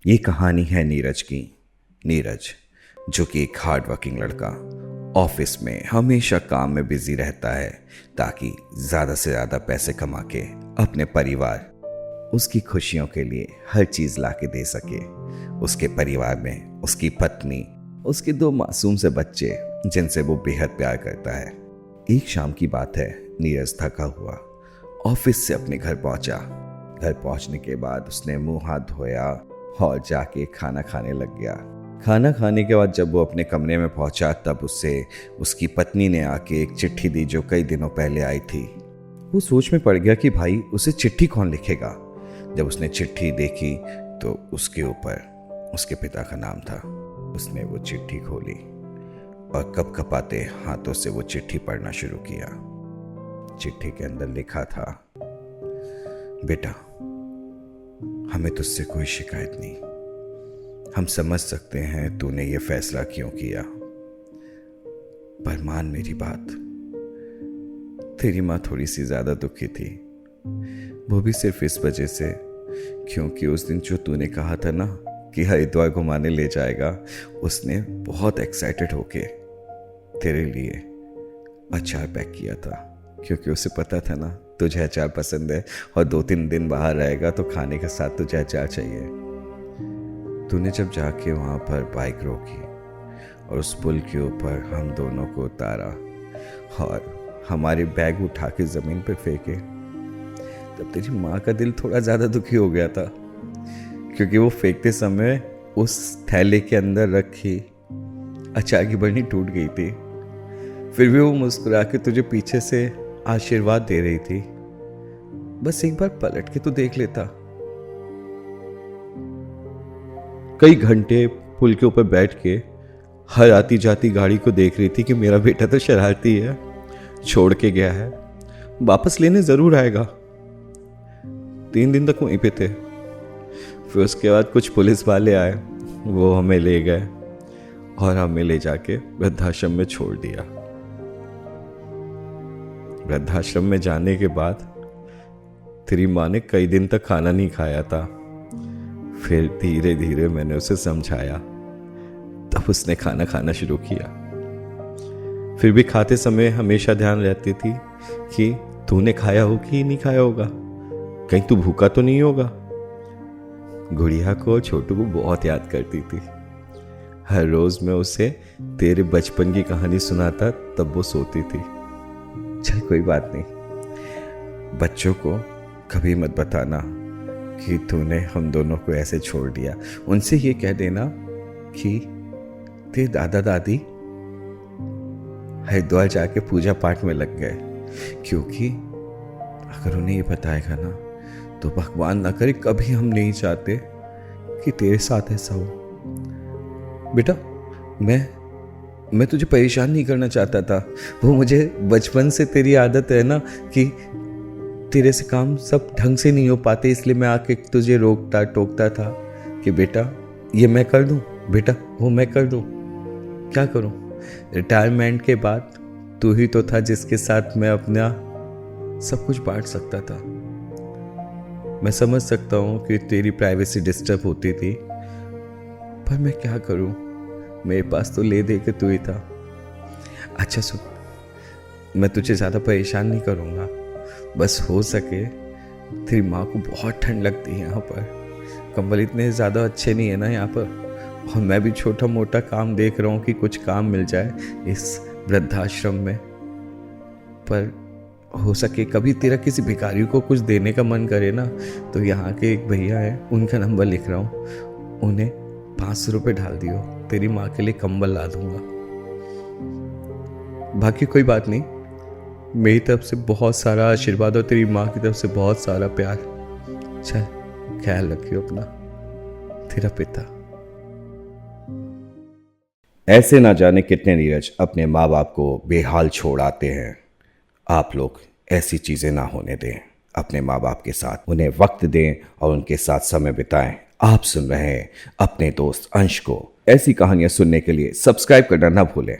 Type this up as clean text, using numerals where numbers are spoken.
ये कहानी है नीरज की। नीरज जो कि एक हार्ड वर्किंग लड़का, ऑफिस में हमेशा काम में बिजी रहता है ताकि ज़्यादा से ज़्यादा पैसे कमा के अपने परिवार, उसकी खुशियों के लिए हर चीज़ ला के दे सके। उसके परिवार में उसकी पत्नी, उसके 2 मासूम से बच्चे जिनसे वो बेहद प्यार करता है। एक शाम की बात है, नीरज थका हुआ ऑफिस से अपने घर पहुंचा। घर पहुंचने के बाद उसने मुंह हाथ धोया और जाके खाना खाने लग गया। खाना खाने के बाद जब वो अपने कमरे में पहुंचा तब उससे उसकी पत्नी ने आके एक चिट्ठी दी जो कई दिनों पहले आई थी। वो सोच में पड़ गया कि भाई उसे चिट्ठी कौन लिखेगा। जब उसने चिट्ठी देखी तो उसके ऊपर उसके पिता का नाम था। उसने वो चिट्ठी खोली और कपकपाते हाथों से वो चिट्ठी पढ़ना शुरू किया। चिट्ठी के अंदर लिखा था, बेटा, हमें तुझसे कोई शिकायत नहीं। हम समझ सकते हैं तूने ये फैसला क्यों किया, पर मान मेरी बात, तेरी माँ थोड़ी सी ज्यादा दुखी थी। वो भी सिर्फ इस वजह से क्योंकि उस दिन जो तूने कहा था ना कि हरिद्वार घुमाने ले जाएगा, उसने बहुत एक्साइटेड होके तेरे लिए अचार पैक किया था, क्योंकि उसे पता था ना तुझे अचार पसंद है और 2-3 दिन बाहर रहेगा तो खाने के साथ तुझे अचार चाहिए। तूने जब जाके वहाँ पर बाइक रोकी और उस पुल के ऊपर हम दोनों को उतारा और हमारे बैग उठा के ज़मीन पर फेंके, तब तेरी माँ का दिल थोड़ा ज़्यादा दुखी हो गया था, क्योंकि वो फेंकते समय उस थैले के अंदर रखी अचार की बरनी टूट गई थी। फिर भी वो मुस्कुरा के तुझे पीछे से आशीर्वाद दे रही थी। बस एक बार पलट के तो देख लेता। कई घंटे पुल के ऊपर बैठ के हर आती जाती गाड़ी को देख रही थी कि मेरा बेटा तो शरारती है, छोड़ के गया है, वापस लेने जरूर आएगा। 3 दिन तक वहीं पे थे। फिर उसके बाद कुछ पुलिस वाले आए, वो हमें ले गए और हमें ले जाके वृद्धाश्रम में छोड़ दिया। वृद्धाश्रम में जाने के बाद तेरी माँ ने कई दिन तक खाना नहीं खाया था। फिर धीरे धीरे मैंने उसे समझाया, तब उसने खाना खाना शुरू किया। फिर भी खाते समय हमेशा ध्यान रहती थी कि तूने खाया हो कि नहीं खाया होगा, कहीं तू भूखा तो नहीं होगा। गुड़िया को, छोटू को बहुत याद करती थी। हर रोज मैं उसे तेरे बचपन की कहानी सुनाता तब वो सोती थी। चल कोई बात नहीं, बच्चों को कभी मत बताना कि तूने हम दोनों को ऐसे छोड़ दिया। उनसे ये कह देना कि तेरे दादा दादी हरिद्वार जाके पूजा पाठ में लग गए, क्योंकि अगर उन्हें ये बताएगा ना तो भगवान ना करे कभी हम नहीं चाहते कि तेरे साथ ऐसा हो। बेटा, मैं तुझे परेशान नहीं करना चाहता था। वो मुझे बचपन से तेरी आदत है ना कि तेरे से काम सब ढंग से नहीं हो पाते, इसलिए मैं आके तुझे रोकता टोकता था कि बेटा ये मैं कर दूं, बेटा वो मैं कर दूं। क्या करूं? रिटायरमेंट के बाद तू ही तो था जिसके साथ मैं अपना सब कुछ बांट सकता था। मैं समझ सकता हूं कि तेरी प्राइवेसी डिस्टर्ब होती थी, पर मैं क्या करूं, मेरे पास तो ले दे के तू ही था। अच्छा सुन, मैं तुझे ज़्यादा परेशान नहीं करूँगा, बस हो सके तेरी माँ को बहुत ठंड लगती है यहाँ पर, कंबल इतने ज़्यादा अच्छे नहीं है ना यहाँ पर, और मैं भी छोटा मोटा काम देख रहा हूँ कि कुछ काम मिल जाए इस वृद्धाश्रम में। पर हो सके कभी तेरा किसी भिखारी को कुछ देने का मन करे ना, तो यहाँ के एक भैया है, उनका नंबर लिख रहा हूँ, उन्हें 500 रुपये डाल दियो, तेरी माँ के लिए कंबल ला दूंगा। बाकी कोई बात नहीं, मेरी तरफ से बहुत सारा आशीर्वाद और तेरी माँ की तरफ से बहुत सारा प्यार। चल ख्याल रखियो अपना, तेरा पिता। ऐसे ना जाने कितने नीरज अपने माँ बाप को बेहाल छोड़ आते हैं। आप लोग ऐसी चीजें ना होने दें, अपने माँ बाप के साथ उन्हें वक्त दें और उनके साथ समय बिताएं। आप सुन रहे हैं अपने दोस्त अंश को। ऐसी कहानियां सुनने के लिए सब्सक्राइब करना ना भूलें।